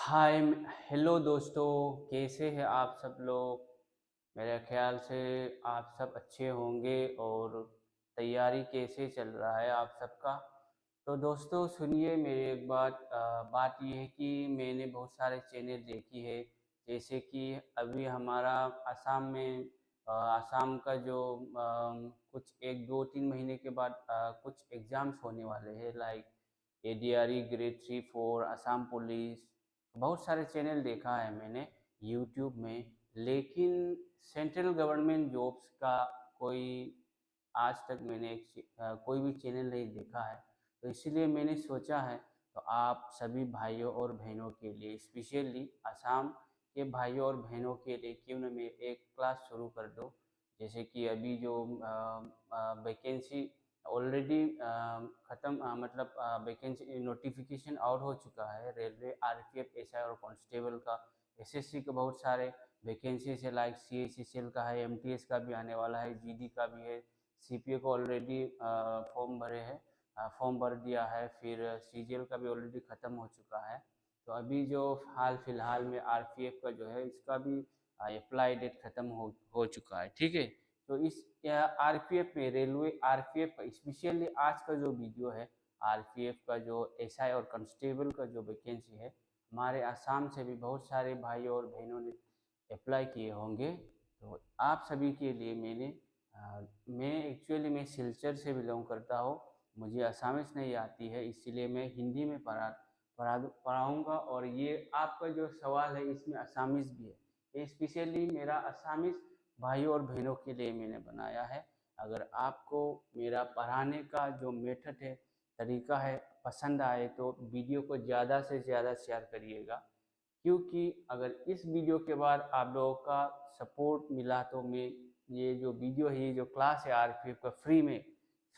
हाय। Hello दोस्तों, कैसे हैं आप सब लोग। मेरे ख्याल से आप सब अच्छे होंगे। और तैयारी कैसे चल रहा है आप सबका। तो दोस्तों सुनिए मेरी एक बात ये है कि मैंने बहुत सारे चैनल देखी है। जैसे कि अभी हमारा असम में असम का जो कुछ एक दो तीन महीने के बाद कुछ एग्ज़ाम्स होने वाले हैं, लाइक एडीआरई ग्रेड 3 4 असम पुलिस। बहुत सारे चैनल देखा है मैंने यूट्यूब में, लेकिन सेंट्रल गवर्नमेंट जॉब्स का कोई आज तक मैंने कोई भी चैनल नहीं देखा है। तो इसीलिए मैंने सोचा है तो आप सभी भाइयों और बहनों के लिए, स्पेशली असम के भाइयों और बहनों के लिए क्यों न मैं एक क्लास शुरू कर दूं। जैसे कि अभी जो वैकेंसी ऑलरेडी ख़त्म, मतलब वैकेंसी नोटिफिकेशन आउट हो चुका है। रेलवे, आरपीएफ, एसआई और कांस्टेबल का, एसएससी के बहुत सारे वैकेंसीज है, लाइक सीएचसीएल का है, एमटीएस का भी आने वाला है, जीडी का भी है। सीपीए को ऑलरेडी फॉर्म भरे हैं, फॉर्म भर दिया है। फिर सीजीएल का भी ऑलरेडी ख़त्म हो चुका है। तो अभी जो हाल फिलहाल में आरपीएफ का जो है, इसका भी अप्लाई डेट ख़त्म हो चुका है। ठीक है। तो इस आरपीएफ में, रेलवे आरपीएफ का, स्पेशली आज का जो वीडियो है, आरपीएफ का जो एसआई और कांस्टेबल का जो वैकेंसी है, हमारे आसाम से भी बहुत सारे भाइयों और बहनों ने अप्लाई किए होंगे। तो आप सभी के लिए मैं एक्चुअली मैं सिलचर से बिलोंग करता हूँ। मुझे असामिस नहीं आती है, इसीलिए मैं हिंदी में पढ़ाऊँगा। और ये आपका जो सवाल है इसमें असामिस भी है। ये स्पेशली मेरा असामिस भाइयों और बहनों के लिए मैंने बनाया है। अगर आपको मेरा पढ़ाने का जो मेथड है, तरीका है, पसंद आए तो वीडियो को ज़्यादा से ज़्यादा शेयर करिएगा। क्योंकि अगर इस वीडियो के बाद आप लोगों का सपोर्ट मिला तो मैं ये जो वीडियो है, ये जो क्लास है आरपीएफ का,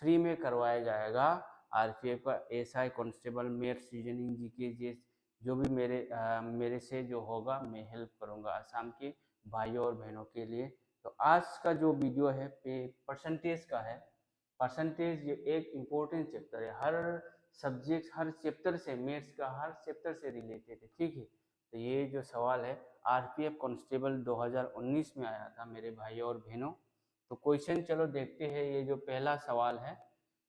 फ्री में करवाया जाएगा। आरपीएफ का SI constable, maths, reasoning, GK, जो भी मेरे से जो होगा मैं हेल्प करूँगा असम के भाइयों और बहनों के लिए। तो आज का जो वीडियो है परसेंटेज का है। परसेंटेज ये एक इम्पोर्टेंट चैप्टर है, हर चैप्टर से, मैथ्स का हर चैप्टर से रिलेटेड है। ठीक है। तो ये जो सवाल है, आरपीएफ कांस्टेबल 2019 में आया था मेरे भाइयों और बहनों। तो क्वेश्चन चलो देखते हैं। ये जो पहला सवाल है,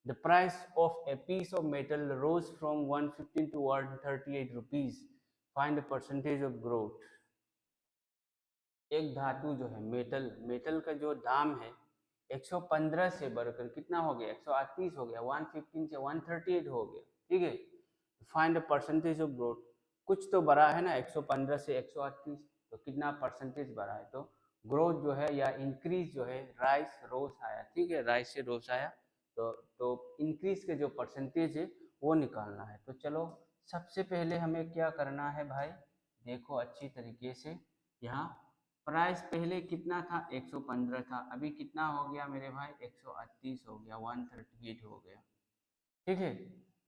the price of a piece of metal rose from 115 to 138 rupees, find the percentage of growth. एक धातु जो है, मेटल का जो दाम है 115 से बढ़कर कितना हो गया, 138 हो गया, 115 से 138 हो गया। ठीक है। Find the percentage of growth. कुछ तो बढ़ा है ना, 115 से 138, तो कितना परसेंटेज बढ़ा है। तो ग्रोथ जो है या इंक्रीज जो है, राइस रोस आया। ठीक है, राइस से रोस आया। तो इंक्रीज के जो परसेंटेज है वो निकालना है। तो चलो सबसे पहले हमें क्या करना है भाई, देखो अच्छी तरीके से। यहाँ प्राइस पहले कितना था, 115 था, अभी कितना हो गया मेरे भाई, 138 हो गया, 138 हो गया। ठीक है।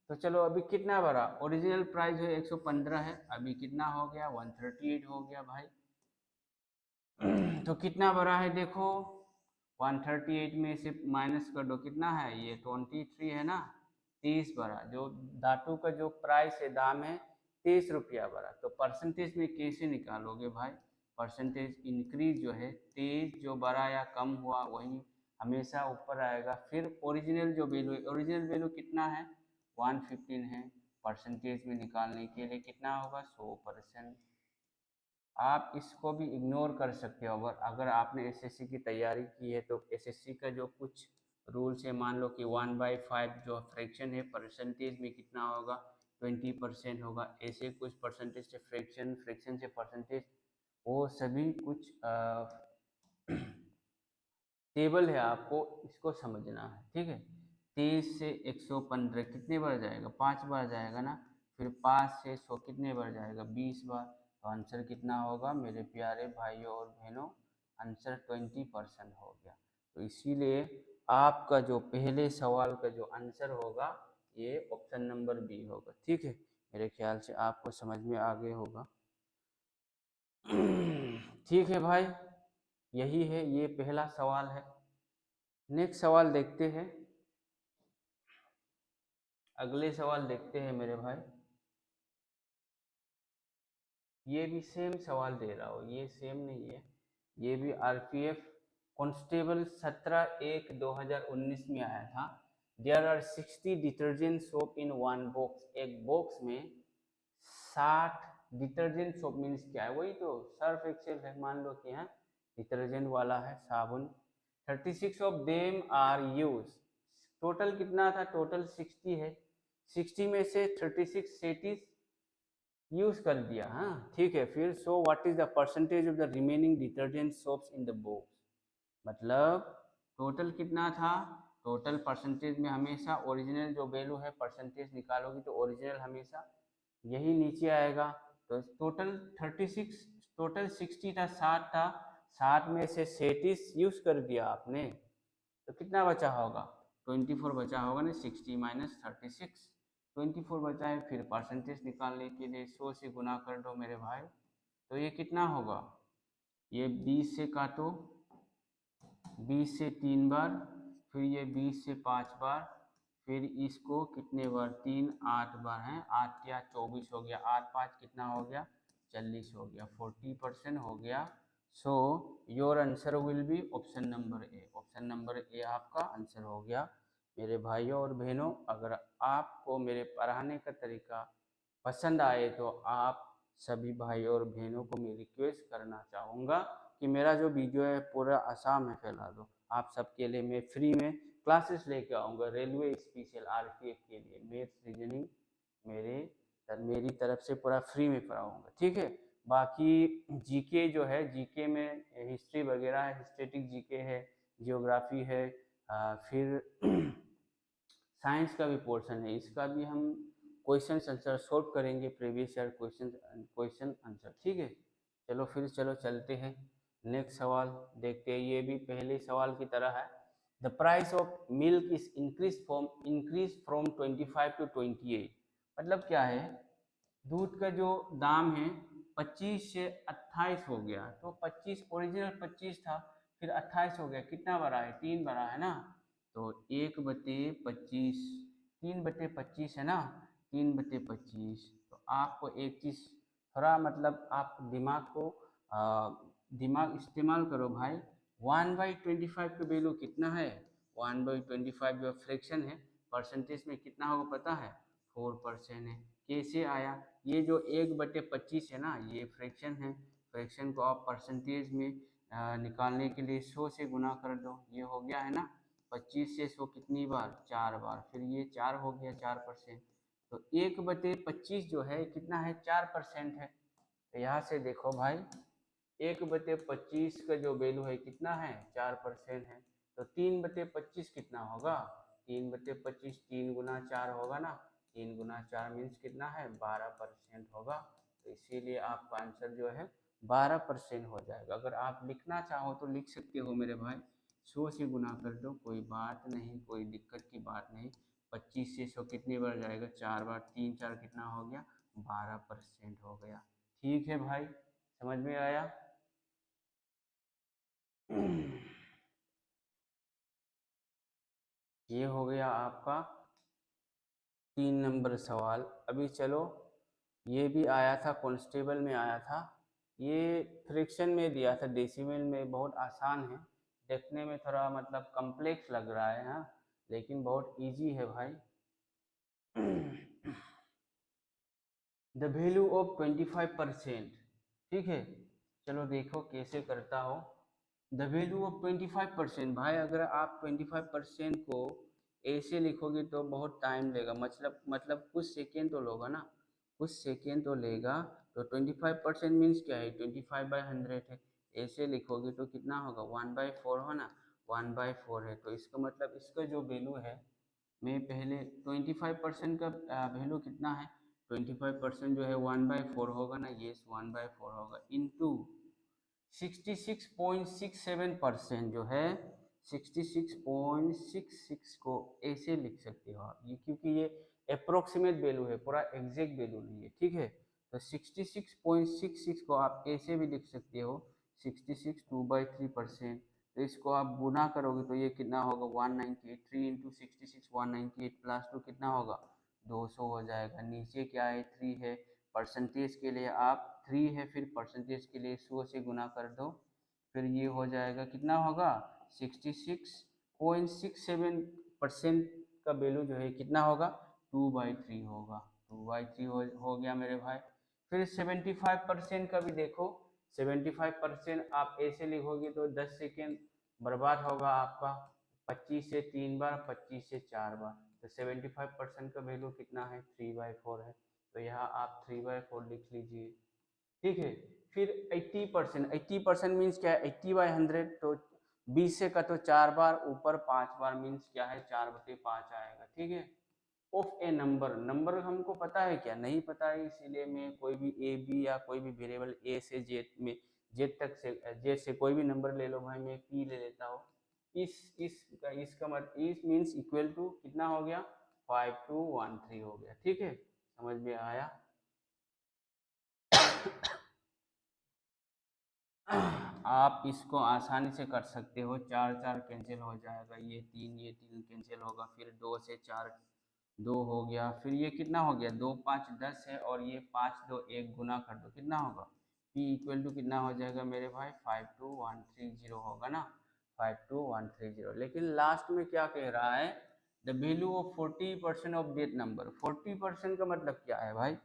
तो चलो अभी कितना बढ़ा, ओरिजिनल प्राइस जो 115 है, अभी कितना हो गया, 138 हो गया भाई। तो कितना बढ़ा है देखो, 138 में से माइनस कर दो, कितना है ये, 23 है ना। 30 बढ़ा, जो धातु का जो प्राइस है, दाम है 30 रुपया बढ़ा। तो परसेंटेज में कैसे निकालोगे भाई, परसेंटेज इंक्रीज जो है, 30 जो बढ़ा या कम हुआ वही हमेशा ऊपर आएगा। फिर ओरिजिनल जो वैल्यू है, ओरिजिनल वैल्यू कितना है, 115 है। परसेंटेज में निकालने के लिए कितना होगा, 100%। आप इसको भी इग्नोर कर सकते हो। अगर आपने एसएससी की तैयारी की है तो एसएससी का जो कुछ रूल्स है, मान लो कि 1/5 जो फ्रैक्शन है, परसेंटेज में कितना होगा, 20% होगा। ऐसे कुछ परसेंटेज से फ्रैक्शन, फ्रैक्शन से परसेंटेज, वो सभी कुछ टेबल है, आपको इसको समझना है। ठीक है। 30 से 115 कितने बार जाएगा, 5 बार जाएगा ना। फिर 5 से 100 कितने बार जाएगा, 20 बार। तो आंसर कितना होगा मेरे प्यारे भाइयों और बहनों, आंसर 20% हो गया। तो इसीलिए आपका जो पहले सवाल का जो आंसर होगा, ये ऑप्शन नंबर बी होगा। ठीक है। मेरे ख्याल से आपको समझ में आ गया होगा। ठीक है भाई, यही है, ये पहला सवाल है। नेक्स्ट सवाल देखते हैं, अगले सवाल देखते हैं मेरे भाई। ये भी सेम सवाल दे रहा हूँ, ये सेम नहीं है, ये भी आरपीएफ कांस्टेबल 17/1/2019 में आया था। There are 60 detergent soap in one box. एक बॉक्स में 60 डिटर्जेंट सोप मीन्स क्या है, वही तो सर्फ एक्सेल है, मान लो कि है डिटर्जेंट वाला है साबुन। 36 of them are use. Total कितना था, टोटल 60 है, 60 में से 36 सेटिस यूज कर दिया। हाँ ठीक है, फिर so what is the percentage of the remaining detergent soaps in the box. मतलब टोटल कितना था, टोटल परसेंटेज में हमेशा ओरिजिनल जो वैल्यू है परसेंटेज निकालोगी तो ओरिजिनल हमेशा यही नीचे आएगा। तो टोटल 36, टोटल 60 था, 60 था, 60 में से 37 यूज कर दिया आपने, तो कितना बचा होगा, 24 बचा होगा ना। 60 माइनस 36, 24 बचा है। फिर परसेंटेज निकालने के लिए 100 से गुना कर दो मेरे भाई, तो ये कितना होगा, ये 20 से काटो, 20 से 3 बार, फिर ये 20 से 5 बार, फिर इसको कितने बार, 3 8 बार हैं, 8 या 24 हो गया, 8 5 कितना हो गया, 40 हो गया, 40% हो गया। So your answer will be option number A. Option number A आपका आंसर हो गया। मेरे भाइयों और बहनों, अगर आपको मेरे पढ़ाने का तरीका पसंद आए तो आप सभी भाइयों और बहनों को मैं रिक्वेस्ट करना चाहूँगा कि मेरा जो वीडियो है पूरा आसाम में फैला दो। आप सबके लिए मैं फ्री में क्लासेस लेके आऊँगा, रेलवे स्पेशल आरपीएफ के लिए मैथ्स रीजनिंग मेरी तरफ से पूरा फ्री में पढ़ाऊँगा, ठीक है। बाकी जीके जो है, जीके में हिस्ट्री वगैरह है, हिस्टेटिक जीके है, जियोग्राफी है, फिर साइंस का भी पोर्शन है, इसका भी हम क्वेश्चन आंसर सॉल्व करेंगे, प्रीवियस ईयर क्वेश्चन आंसर, ठीक है। चलो फिर चलो चलते हैं नेक्स्ट सवाल देखते हैं। ये भी पहले सवाल की तरह है। The price of milk is increase from 25 to 28। मतलब क्या है, दूध का जो दाम है 25 से 28 हो गया, तो 25 ओरिजिनल 25 था, फिर 28 हो गया, कितना बढ़ा है, 3 बढ़ा है ना। तो 1/25, 3/25 है ना, 3/25। तो आपको एक चीज़ थोड़ा मतलब आप दिमाग को दिमाग इस्तेमाल करो भाई। 1/25 का वैल्यू कितना है, 1/25 जो फ्रैक्शन है, परसेंटेज में कितना होगा पता है, 4% है। कैसे आया, ये जो 1/25 है ना, ये फ्रैक्शन है, फ्रैक्शन को आप परसेंटेज में निकालने के लिए 100 से गुना कर दो, ये हो गया है ना। 25 से 100 कितनी बार, 4 बार, फिर ये 4 हो गया, 4%। तो 1/25 जो है कितना है, 4% है। तो यहाँ से देखो भाई, 1/25 का जो वैल्यू है कितना है, 4% है। तो 3/25 कितना होगा, 3/25, 3 × 4 होगा ना, 3 × 4 मीन्स कितना है, 12% होगा। तो इसीलिए आपका आंसर जो है 12% हो जाएगा। अगर आप लिखना चाहो तो लिख सकते हो मेरे भाई, 100 से गुना कर दो, कोई बात नहीं, कोई दिक्कत की बात नहीं। 25 से 100 कितनी बार जाएगा, 4 बार, 3 4 कितना हो गया, 12% हो गया। ठीक है भाई, समझ में आया। ये हो गया आपका 3 नंबर सवाल। अभी चलो, ये भी आया था कांस्टेबल में आया था, ये फ्रैक्शन में दिया था, डेसिमल में, बहुत आसान है, देखने में थोड़ा मतलब कॉम्प्लेक्स लग रहा है हाँ, लेकिन बहुत इजी है भाई। द वैल्यू ऑफ 25%, ठीक है। चलो देखो कैसे करता हो। द वैल्यू ऑफ 25%, भाई अगर आप 25% को ऐसे लिखोगे तो बहुत टाइम लेगा, मतलब कुछ सेकेंड तो लोगा ना, कुछ सेकेंड तो लेगा। तो 25% मीन्स क्या है, 25/100 है। ऐसे लिखोगे तो कितना होगा, 1/4 हो ना, 1/4 है। तो इसका मतलब इसका जो वैल्यू है, मैं पहले 25% का वैल्यू कितना है, 25% जो है 1/4 होगा ना, ये 1/4 होगा, इंटू 66.67% जो है, 66.66 को ऐसे लिख सकते हो आप, ये क्योंकि ये अप्रोक्सीमेट वैल्यू है, पूरा एग्जैक्ट वैल्यू नहीं है, ठीक है। तो 66.66 को आप ऐसे भी लिख सकते हो, 66 2/3%। तो इसको आप गुना करोगे तो ये कितना होगा, 198, 3 × 66 198 +2 कितना होगा, 200 हो जाएगा। नीचे क्या है, 3 है, परसेंटेज के लिए आप 3 है, फिर परसेंटेज के लिए 100 से गुना कर दो, फिर ये हो जाएगा कितना होगा 66.67% का वैल्यू जो है कितना होगा 2/3 होगा। 2/3 हो गया मेरे भाई। फिर 75% का भी देखो, 75% आप ऐसे लिखोगे तो 10 सेकेंड बर्बाद होगा आपका, 25 से 3 बार, 25 से 4 बार, तो 75% का वैल्यू कितना है 3/4 है, तो यहाँ आप 3/4 लिख लीजिए। ठीक है। फिर 80%, 80% मीन्स क्या है 80/100, तो 20 से काटो 4 बार, ऊपर 5 बार मीन्स क्या है 4/5 आएगा। ठीक है। ऑफ ए नंबर, नंबर हमको पता है क्या, नहीं पता है, इसीलिए मैं कोई भी ए बी या कोई भी वेरिएबल ए से जेड में, जेड तक से, जेड से कोई भी नंबर ले लो भाई, मैं पी ले लेता हूँ। इसका मतलब इस मीन्स इक्वल टू कितना हो गया 5213 हो गया। ठीक है, समझ में आया। आप इसको आसानी से कर सकते हो, 4 4 कैंसिल हो जाएगा, ये 3 कैंसिल होगा, फिर 2 से 4 2 हो गया, फिर ये कितना हो गया 2 5 10 है, और ये 5 2 1 गुना कर दो, कितना होगा P इक्वल टू कितना हो जाएगा मेरे भाई 52130 होगा ना, 52130। लेकिन लास्ट में क्या कह रहा है, the value of 40% of that number. 40% का मतलब क्या है भाई,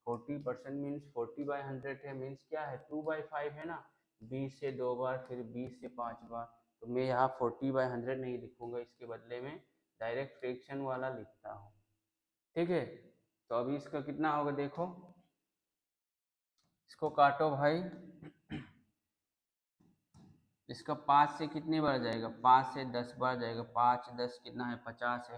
40% मीन्स 40/100 है, मीन्स क्या है 2/5 है ना, 20 से 2 बार, फिर 20 से 5 बार, तो मैं यहाँ 40/100 नहीं लिखूंगा, इसके बदले में डायरेक्ट फ्रैक्शन वाला लिखता हूँ। ठीक है, तो अभी इसका कितना होगा देखो, इसको काटो भाई, इसका 5 से कितनी बार जाएगा, 5 से 10 बार जाएगा, 5 10 कितना है 50 है,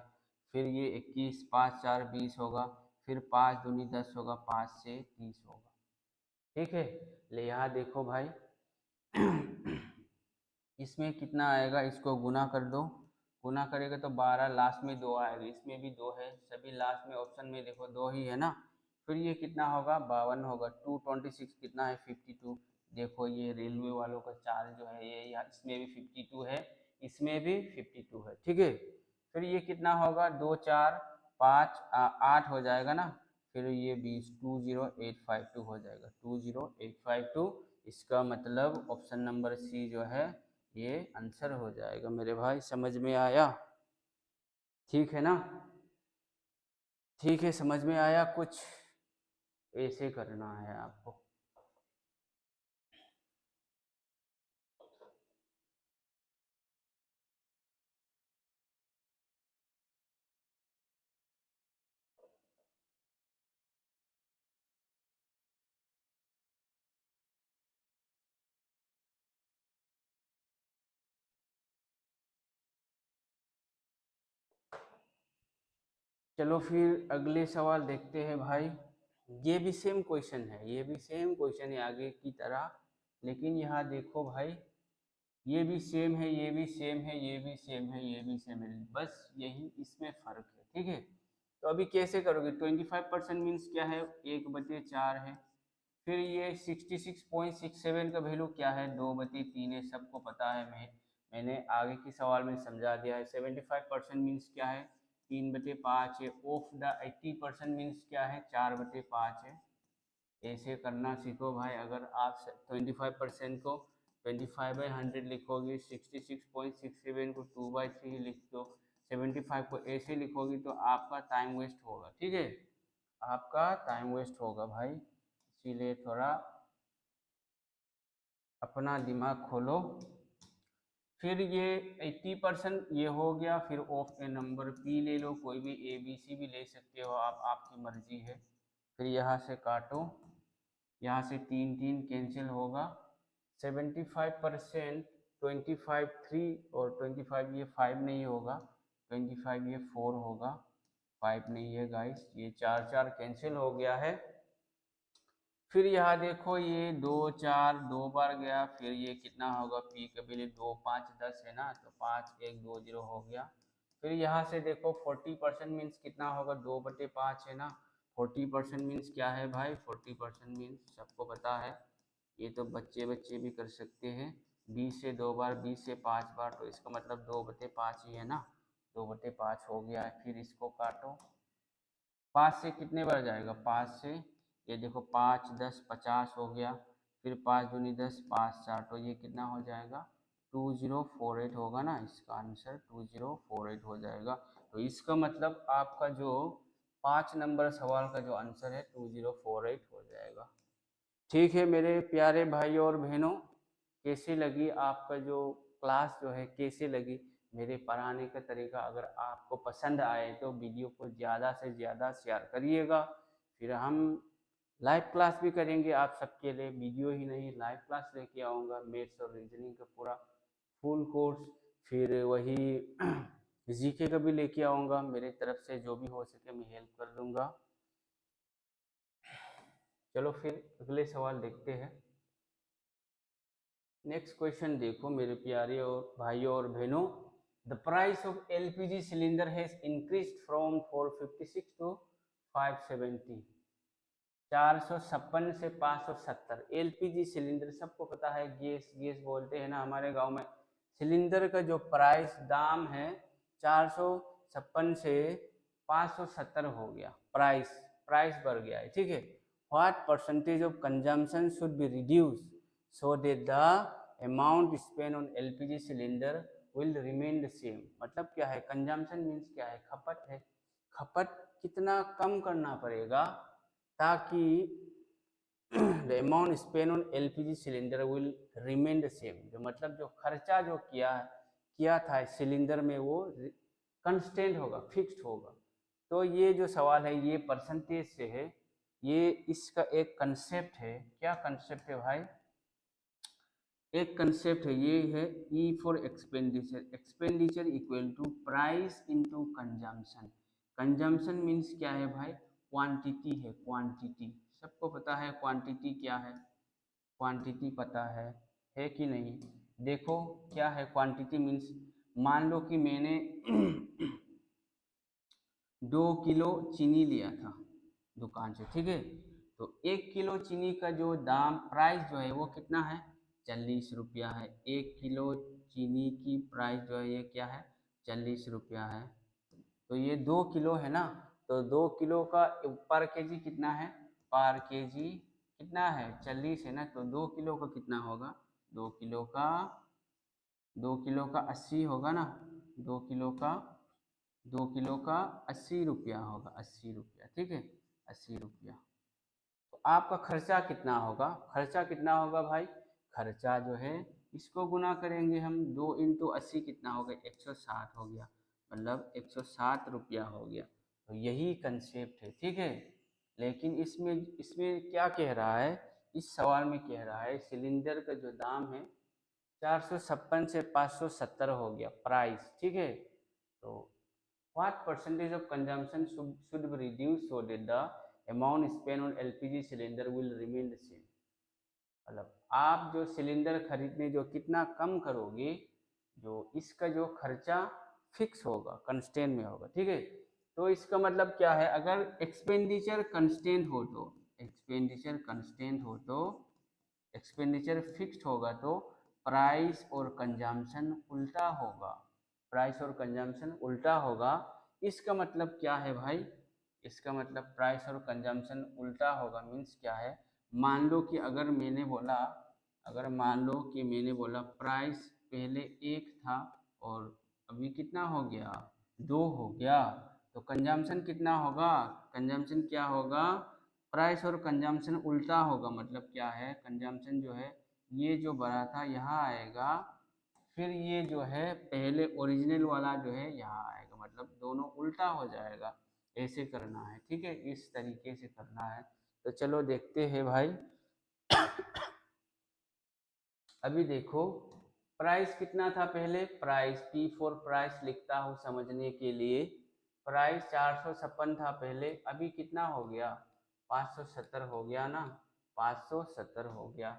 फिर ये 21, 5 4 20 होगा, फिर 5 दूनी 10 होगा, 5 से 30 होगा। ठीक है, ले यहाँ देखो भाई इसमें कितना आएगा, इसको गुना कर दो, गुना करेगा तो 12, लास्ट में 2 आएगा, इसमें भी 2 है, सभी लास्ट में ऑप्शन में देखो 2 ही है ना, फिर ये कितना होगा 52 होगा, 226 कितना है 52, देखो ये रेलवे वालों का चार्ज जो है ये इसमें भी 52 है, इसमें भी 52 है। ठीक है, फिर ये कितना होगा 2 4 5 8 हो जाएगा ना, फिर ये 20 20852 हो जाएगा, 20852, इसका मतलब ऑप्शन नंबर सी जो है ये आंसर हो जाएगा मेरे भाई। समझ में आया, ठीक है ना, ठीक है, समझ में आया, कुछ ऐसे करना है आपको। चलो फिर अगले सवाल देखते हैं भाई, ये भी सेम क्वेश्चन है, ये भी सेम क्वेश्चन है आगे की तरह, लेकिन यहाँ देखो भाई, ये भी सेम है, ये भी सेम है, ये भी सेम है, ये भी सेम है, बस यही इसमें फर्क है। ठीक है, तो अभी कैसे करोगे, 25% मीन्स क्या है 1/4 है, फिर ये 66.67 का वैल्यू क्या है 2/3 है, सबको पता है, मैंने आगे की सवाल में समझा दिया है। 75% मीन्स क्या है 3/5 है, ऑफ द 80% मीन्स क्या है 4/5 है। ऐसे करना सीखो भाई, अगर आप 25% को 25/100 लिखोगे, 66.67 को 2/3 लिख दो, 75 को ऐसे लिखोगे तो आपका टाइम वेस्ट होगा। ठीक है, आपका टाइम वेस्ट होगा भाई, इसीलिए थोड़ा अपना दिमाग खोलो। फिर ये 80% ये हो गया, फिर ऑफ ए नंबर पी ले लो, कोई भी ए बी सी भी ले सकते हो आप, आपकी मर्जी है। फिर यहाँ से काटो, यहाँ से 3 3 कैंसिल होगा, 75% 25 3 और 25 ये 5 नहीं होगा, 25 ये 4 होगा, 5 नहीं है गाइस, ये 4 4 कैंसिल हो गया है। फिर यहाँ देखो ये 2 4 2 बार गया, फिर ये कितना होगा पी के लिए 2 5 10 है ना, तो 5 1 2 0 हो गया। फिर यहाँ से देखो 40% मीन्स कितना होगा 2/5 है ना, 40% मीन्स क्या है भाई, 40% मीन्स सबको पता है, ये तो बच्चे बच्चे भी कर सकते हैं, 20 से 2 बार, 20 से 5 बार, तो इसका मतलब 2/5 ही है ना, 2/5 हो गया है। फिर इसको काटो, 5 से कितने बार जाएगा, 5 से ये देखो 5 10 50 हो गया, फिर 5 दूनी 10 5 4, तो ये कितना हो जाएगा 2048 होगा ना, इसका आंसर 2048 हो जाएगा। तो इसका मतलब आपका जो 5 नंबर सवाल का जो आंसर है 2048 हो जाएगा। ठीक है मेरे प्यारे भाई और बहनों, कैसी लगी आपका जो क्लास जो है, कैसी लगी मेरे पढ़ाने का तरीका? अगर आपको पसंद आए तो वीडियो को ज़्यादा से ज़्यादा शेयर करिएगा। फिर हम लाइव क्लास भी करेंगे आप सबके लिए, वीडियो ही नहीं लाइव क्लास लेके आऊँगा, मैथ्स और रीजनिंग का पूरा फुल कोर्स। फिर वही जीके का भी लेके आऊँगा, मेरी तरफ से जो भी हो सके मैं हेल्प कर दूँगा। चलो फिर अगले सवाल देखते हैं। नेक्स्ट क्वेश्चन देखो मेरे प्यारे और भाइयों और बहनों, the price of LPG cylinder has increased from 456 to 570, 456 से 570। एलपीजी सिलेंडर सबको पता है, गैस गैस बोलते हैं ना हमारे गांव में। सिलेंडर का जो प्राइस दाम है 456 से 570 हो गया, प्राइस प्राइस बढ़ गया है, ठीक है। What percentage of consumption should be reduce so that the amount spend on LPG cylinder will remain the same. मतलब क्या है, कंजम्पशन मीन्स क्या है, खपत है। खपत कितना कम करना पड़ेगा ताकि the amount spend on LPG cylinder will remain the same. जो मतलब जो खर्चा जो किया था सिलेंडर में वो कंस्टेंट होगा, फिक्स्ड होगा। तो ये जो सवाल है ये परसेंटेज से है, ये इसका एक कंसेप्ट है। क्या कंसेप्ट है भाई? एक कंसेप्ट है, ये है E for expenditure. Expenditure equal to price into consumption. Consumption means क्या है भाई? क्वांटिटी है, क्वांटिटी। सबको पता है क्वांटिटी क्या है, क्वांटिटी पता है कि नहीं? देखो क्या है क्वांटिटी मीन्स, मान लो कि मैंने 2 किलो चीनी लिया था दुकान से, ठीक है। तो 1 किलो चीनी का जो दाम प्राइस जो है वो कितना है? 40 रुपया है। 1 किलो चीनी की प्राइस जो है ये क्या है? 40 रुपया है। तो ये 2 किलो है ना, तो 2 किलो का पर केजी कितना है? पर केजी कितना है? 40 है ना, तो 2 किलो का कितना होगा? 2 किलो का 80 होगा ना। 2 किलो का 80 रुपया होगा, 80 रुपया, ठीक है, 80 रुपया। तो आपका खर्चा कितना होगा? खर्चा कितना होगा भाई? खर्चा जो है इसको गुना करेंगे हम, 2 इंटू 80 कितना हो गया? 160 हो गया, मतलब 160 रुपया हो गया। तो यही कंसेप्ट है, ठीक है। लेकिन इसमें इसमें क्या कह रहा है, इस सवाल में कह रहा है सिलेंडर का जो दाम है 456 से 570 हो गया प्राइस, ठीक है। तो what percentage of consumption should be reduced so that the amount spent on LPG cylinder will remain the same। मतलब आप जो सिलेंडर खरीदने जो कितना कम करोगे, जो इसका जो खर्चा फिक्स होगा, कंस्टेंट में होगा, ठीक है। तो इसका मतलब क्या है, अगर एक्सपेंडिचर कंस्टेंट हो तो, एक्सपेंडिचर कंस्टेंट हो तो, एक्सपेंडिचर फिक्स्ड होगा तो प्राइस और कंजम्पशन उल्टा होगा, प्राइस और कंजम्पशन उल्टा होगा। इसका मतलब क्या है भाई? इसका मतलब प्राइस और कंजम्पशन उल्टा होगा मीन्स क्या है, मान लो कि अगर मैंने बोला, अगर मान लो कि मैंने बोला प्राइस पहले 1 था और अभी कितना हो गया? 2 हो गया, तो कंजम्पशन कितना होगा? कंजम्पशन क्या होगा? प्राइस और कंजम्पशन उल्टा होगा। मतलब क्या है, कंजम्पशन जो है ये जो बढ़ा था यहाँ आएगा, फिर ये जो है पहले ओरिजिनल वाला जो है यहाँ आएगा, मतलब दोनों उल्टा हो जाएगा। ऐसे करना है, ठीक है, इस तरीके से करना है। तो चलो देखते हैं भाई। अभी देखो प्राइस कितना था पहले, प्राइस पी फॉर प्राइस लिखता हूँ समझने के लिए। प्राइस 456 था पहले, अभी कितना हो गया? 570 हो गया ना, 570 हो गया।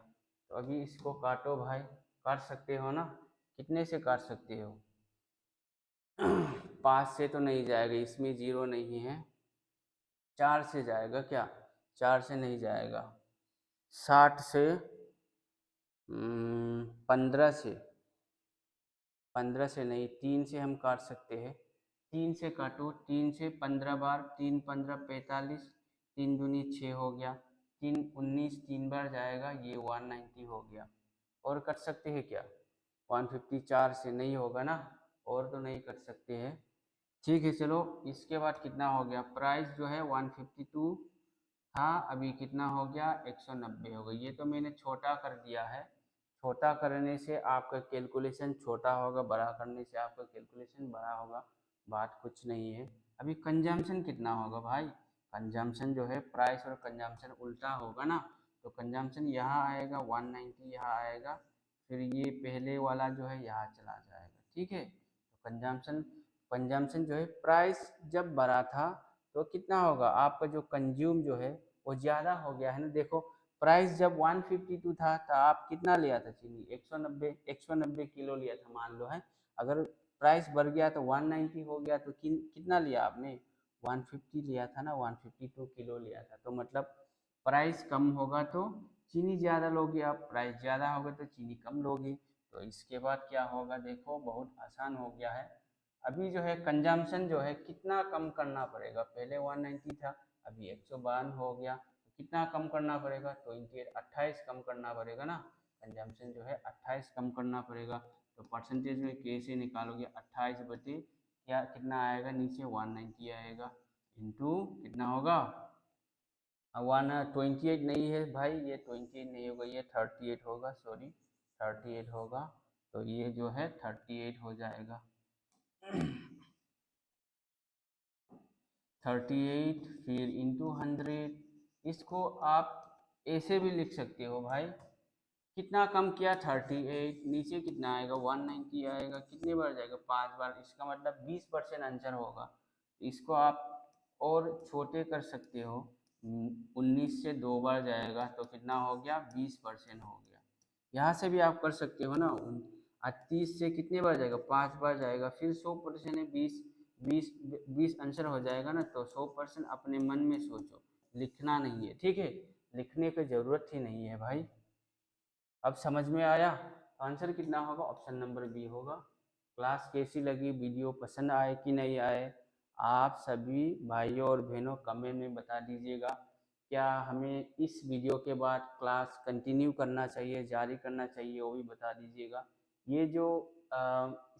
तो अभी इसको काटो भाई, काट सकते हो ना? कितने से काट सकते हो? 5 से तो नहीं जाएगा, इसमें 0 नहीं है। 4 से जाएगा क्या? 4 से नहीं जाएगा। 60 से 15 से, 15 से नहीं, 3 से हम काट सकते हैं। 3 से काटो, 3 से 15 बार, 3 15 45, 3 दूनी 6 हो गया। तीन बार जाएगा, ये 190 हो गया। और कर सकते हैं क्या? 154 से नहीं होगा ना, और तो नहीं कर सकते हैं। ठीक है चलो, इसके बाद कितना हो गया? प्राइस जो है 152 था, अभी कितना हो गया? 190 हो गया। ये तो मैंने छोटा कर दिया है, छोटा करने से आपका कैलकुलेशन छोटा होगा, बड़ा करने से आपका कैलकुलेशन बड़ा होगा, बात कुछ नहीं है। अभी कंजम्पशन कितना होगा भाई? कंजम्पशन जो है, प्राइस और कंजम्पशन उल्टा होगा ना, तो कंजम्पशन यहाँ आएगा 190, यहाँ आएगा, फिर ये पहले वाला जो है यहाँ चला जाएगा। ठीक है, तो कंजम्पशन जो है, प्राइस जब बढ़ा था तो कितना होगा? आपका जो कंज्यूम जो है वो ज़्यादा हो गया है ना। देखो, प्राइस जब 152 था तो आप कितना लिया था चीनी? 190 किलो लिया था मान लो है। अगर प्राइस बढ़ गया तो 190 हो गया, तो कितना लिया आपने? 150 लिया था ना, 152 किलो लिया था। तो मतलब प्राइस कम होगा तो चीनी ज़्यादा लोगे आप, प्राइस ज़्यादा होगा तो चीनी कम लोगे। तो इसके बाद क्या होगा? देखो, बहुत आसान हो गया है। अभी जो है कंजम्पशन जो है कितना कम करना पड़ेगा? पहले 190 था, अभी 152 हो गया, तो कितना कम करना पड़ेगा? 28 कम करना पड़ेगा ना। कंजम्पशन जो है 28 कम करना पड़ेगा। तो परसेंटेज में कैसे निकालोगे? 28 बटे क्या कितना आएगा? नीचे 190 आएगा, इंटू कितना होगा? 128 नहीं है भाई, ये 28 नहीं होगा, ये 38 होगा, सॉरी 38 होगा। तो ये जो है 38 हो जाएगा। 38 फिर इंटू 100। इसको आप ऐसे भी लिख सकते हो भाई, कितना कम किया? 38, नीचे कितना आएगा? 190 आएगा, कितने बार जाएगा? 5 बार, इसका मतलब 20% आंसर होगा। इसको आप और छोटे कर सकते हो, 19 से 2 बार जाएगा तो कितना हो गया? 20% हो गया। यहाँ से भी आप कर सकते हो ना, 30 से कितने बार जाएगा? 5 बार जाएगा, फिर 100% है, 20 आंसर हो जाएगा ना। तो 100% अपने मन में सोचो, लिखना नहीं है, ठीक है? लिखने की ज़रूरत ही नहीं है भाई। अब समझ में आया? तो आंसर कितना होगा? ऑप्शन नंबर बी होगा। क्लास कैसी लगी? वीडियो पसंद आए कि नहीं आए? आप सभी भाइयों और बहनों कमेंट में बता दीजिएगा। क्या हमें इस वीडियो के बाद क्लास कंटिन्यू करना चाहिए, जारी करना चाहिए, वो भी बता दीजिएगा। ये जो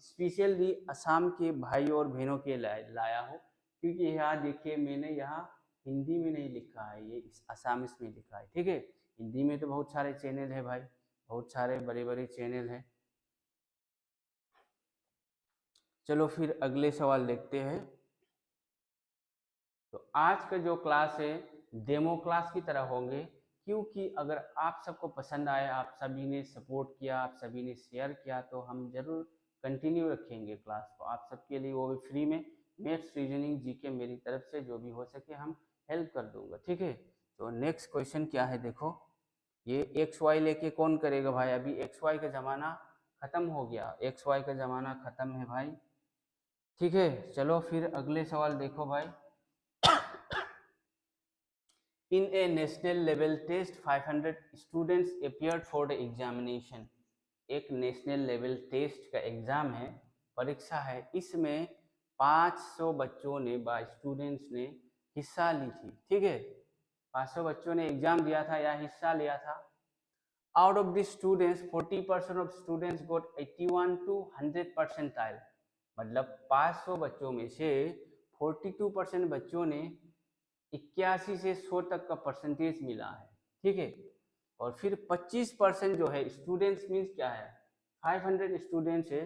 स्पेशली असम के भाई और बहनों के लाया हूँ, क्योंकि यहाँ देखिए मैंने यहाँ हिंदी में नहीं लिखा है, ये असामिस में लिखा है, ठीक है? हिंदी में तो बहुत सारे चैनल है भाई, बहुत सारे बड़े बड़े चैनल हैं। चलो फिर अगले सवाल देखते हैं। तो आज का जो क्लास है डेमो क्लास की तरह होंगे, क्योंकि अगर आप सबको पसंद आया, आप सभी ने सपोर्ट किया, आप सभी ने शेयर किया, तो हम जरूर कंटिन्यू रखेंगे क्लास को आप सबके लिए, वो भी फ्री में। मैथ्स, रीजनिंग, जीके मेरी तरफ से जो भी हो सके हम हेल्प कर दूंगा, ठीक है? तो नेक्स्ट क्वेश्चन क्या है? देखो, ये एक्स वाई लेके कौन करेगा भाई? अभी एक्स वाई का ज़माना ख़त्म हो गया, एक्स वाई का ज़माना ख़त्म है भाई, ठीक है? चलो फिर अगले सवाल देखो भाई। In a national level test, 500 students appeared for the examination. एक नेशनल लेवल टेस्ट का एग्ज़ाम है, परीक्षा है, इसमें 500 बच्चों ने स्टूडेंट्स ने हिस्सा ली थी, ठीक है? 500 बच्चों ने एग्ज़ाम दिया था या हिस्सा लिया था। Out of the students, 40% of students got 81 to 100 percentile। मतलब 500 बच्चों में से 42% बच्चों ने 81 से 100 तक का परसेंटेज मिला है, ठीक है? और फिर 25% जो है स्टूडेंट्स, मीन्स क्या है? 500 स्टूडेंट्स है,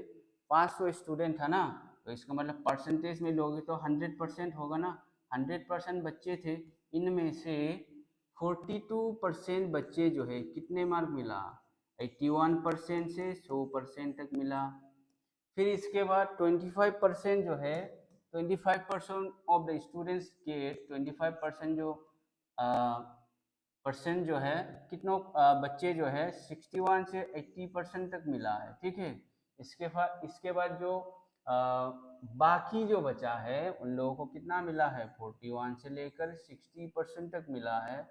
500 स्टूडेंट था ना, तो इसका मतलब परसेंटेज में लोगे तो 100% होगा ना। 100% बच्चे थे, इनमें से 42% बच्चे जो है कितने मार्क मिला? 81% से 100% तक मिला। फिर इसके बाद 25% जो है, 25% ऑफ द स्टूडेंट्स के 25% जो परसेंट जो है, कितनों बच्चे जो है 61 से 80% तक मिला है, ठीक है? इसके बाद जो आ, बाकी जो बचा है उन लोगों को कितना मिला है? 41 से लेकर 60% तक मिला है।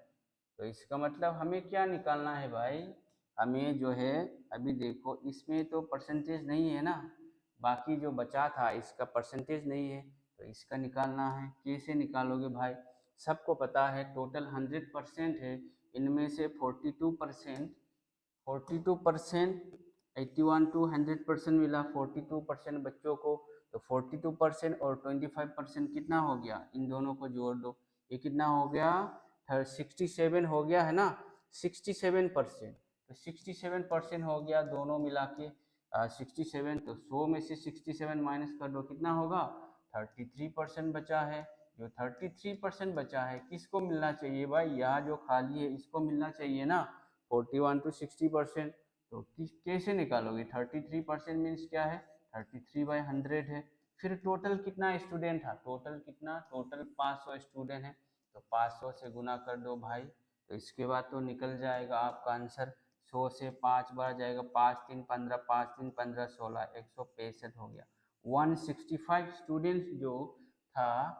तो इसका मतलब हमें क्या निकालना है भाई? हमें जो है, अभी देखो इसमें तो परसेंटेज नहीं है ना, बाकी जो बचा था इसका परसेंटेज नहीं है, तो इसका निकालना है। कैसे निकालोगे भाई? सबको पता है टोटल 100% है, इनमें से 42%, 81 टू 100% मिला 42% बच्चों को। तो 42% और 25% कितना हो गया, इन दोनों को जोड़ दो, ये कितना हो गया, 67 हो गया है ना, 67%। तो 67% हो गया दोनों मिला के 67। तो 100 में से 67 माइनस कर दो, कितना होगा, 33% बचा है। जो 33% बचा है किसको मिलना चाहिए भाई, यहाँ जो खाली है इसको मिलना चाहिए ना, 41 टू 60%। तो कैसे निकालोगे, 33% मीन्स क्या है, 33/100 है। फिर टोटल कितना स्टूडेंट था, टोटल कितना, टोटल 500 स्टूडेंट है। तो 500 से गुना कर दो भाई। तो इसके बाद तो निकल जाएगा आपका आंसर, 100 से 5 बार जाएगा, 5 3 15, 5 3 15 16, 165 हो गया। 165 स्टूडेंट्स जो था,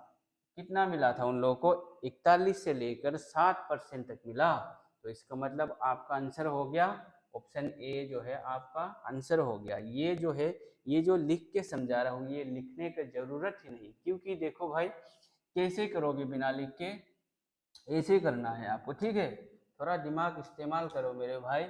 कितना मिला था उन लोगों को, 41 से लेकर 60% तक मिला। तो इसका मतलब आपका आंसर हो गया ऑप्शन ए जो है आपका आंसर हो गया। ये जो है, ये जो लिख के समझा रहा हूँ, ये लिखने की जरूरत ही नहीं, क्योंकि देखो भाई कैसे करोगे बिना लिख के, ऐसे करना है आपको, ठीक है। थोड़ा दिमाग इस्तेमाल करो मेरे भाई।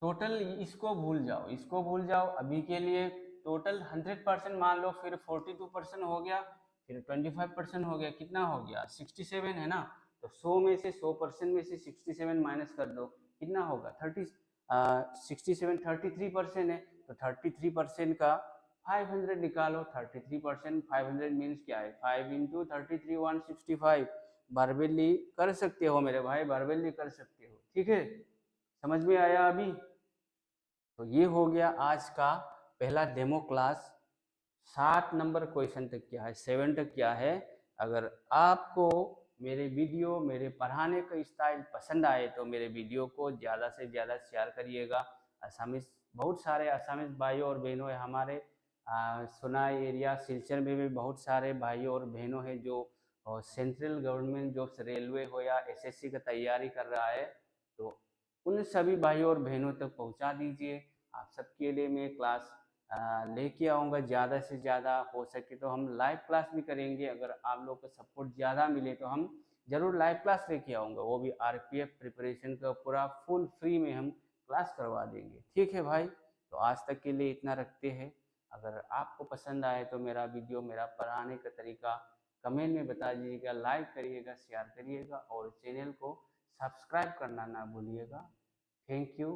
टोटल इसको भूल जाओ, इसको भूल जाओ अभी के लिए। टोटल 100% मान लो, फिर 42% हो गया, फिर 25% हो गया, कितना हो गया, 67 है ना। तो 100 में से 100% में से 67 माइनस कर दो, कितना होगा, 67 33% है। तो 33% का 500 निकालो, 33% 500 मीन्स क्या है, 5 इंटू 33 165। बारबेली कर सकते हो मेरे भाई, बारबेली कर सकते हो, ठीक है। समझ में आया अभी। तो ये हो गया आज का पहला डेमो क्लास। 7 नंबर क्वेश्चन तक क्या है, 7 तक क्या है। अगर आपको मेरे वीडियो, मेरे पढ़ाने का स्टाइल पसंद आए तो मेरे वीडियो को ज़्यादा से ज़्यादा शेयर करिएगा। असामीज, बहुत सारे असामीज भाइयों और बहनों हैं हमारे सुनाई एरिया सिलचर में भी बहुत सारे भाइयों और बहनों हैं जो सेंट्रल गवर्नमेंट जॉब्स, रेलवे हो या एसएससी का तैयारी कर रहा है। तो उन सभी भाइयों और बहनों तक पहुंचा दीजिए। आप सबके लिए मैं क्लास लेके आऊँगा, ज़्यादा से ज़्यादा हो सके तो हम लाइव क्लास भी करेंगे। अगर आप लोग का सपोर्ट ज़्यादा मिले तो हम ज़रूर लाइव क्लास लेके आऊँगा, वो भी आरपीएफ प्रिपरेशन का पूरा फुल फ्री में हम क्लास करवा देंगे, ठीक है भाई। तो आज तक के लिए इतना रखते हैं। अगर आपको पसंद आए तो मेरा वीडियो, मेरा पढ़ाने का तरीका कमेंट में बता दीजिएगा, लाइक करिएगा, शेयर करिएगा और चैनल को सब्सक्राइब करना ना भूलिएगा। Thank you.